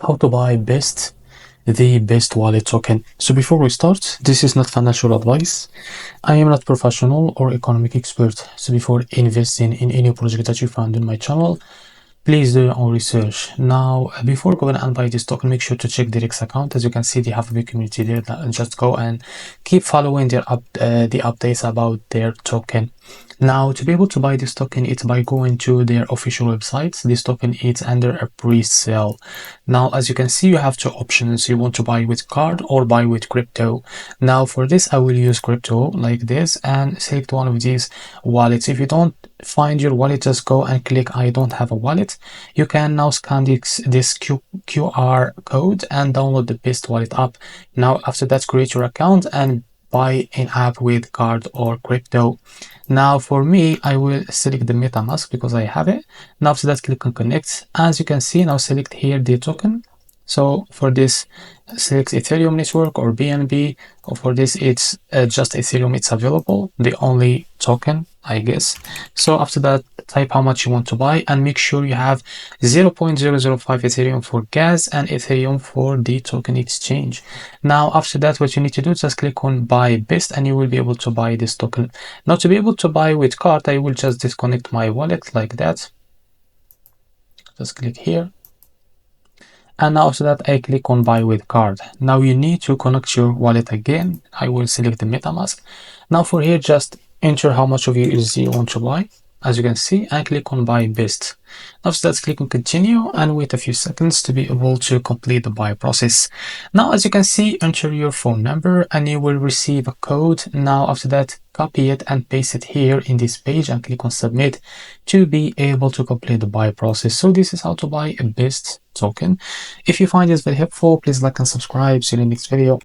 how to buy the best wallet token. So before we start, this is not financial advice. I am not professional or economic expert. So before investing in any project that you found in my channel, please do your own research. Now, before going and buy this token, make sure to check the Rex account. As you can see, they have a big community there. Just go and keep following the updates about their token. Now, to be able to buy this token, it's by going to their official website. This token is under a pre-sale. Now, as you can see, you have two options. You want to buy with card or buy with crypto. Now, for this, I will use crypto like this and select one of these wallets. If you don't find your wallet, just go and click I don't have a wallet. You can now scan this QR code and download the best wallet app. Now, after that, create your account and buy an app with card or crypto. Now for me, I will select the MetaMask because I have it. Now after that, click on connect. As you can see, now select here the token. So for this, select Ethereum network or BNB. Or for this, it's just Ethereum. It's available, the only token, I guess. So after that, type how much you want to buy and make sure you have 0.005 Ethereum for gas and Ethereum for the token exchange. Now after that, what you need to do is just click on buy best and you will be able to buy this token. Now to be able to buy with card, I will just disconnect my wallet like that. Just click here. And now after that, I click on buy with card. Now you need to connect your wallet again. I will select the MetaMask. Now for here, just enter how much of USD you want to buy, as you can see, and click on buy best. After that, click on continue and wait a few seconds to be able to complete the buy process. Now, as you can see, enter your phone number and you will receive a code. Now, after that, copy it and paste it here in this page and click on submit to be able to complete the buy process. So this is how to buy a best token. If you find this very helpful, please like and subscribe. See you in the next video.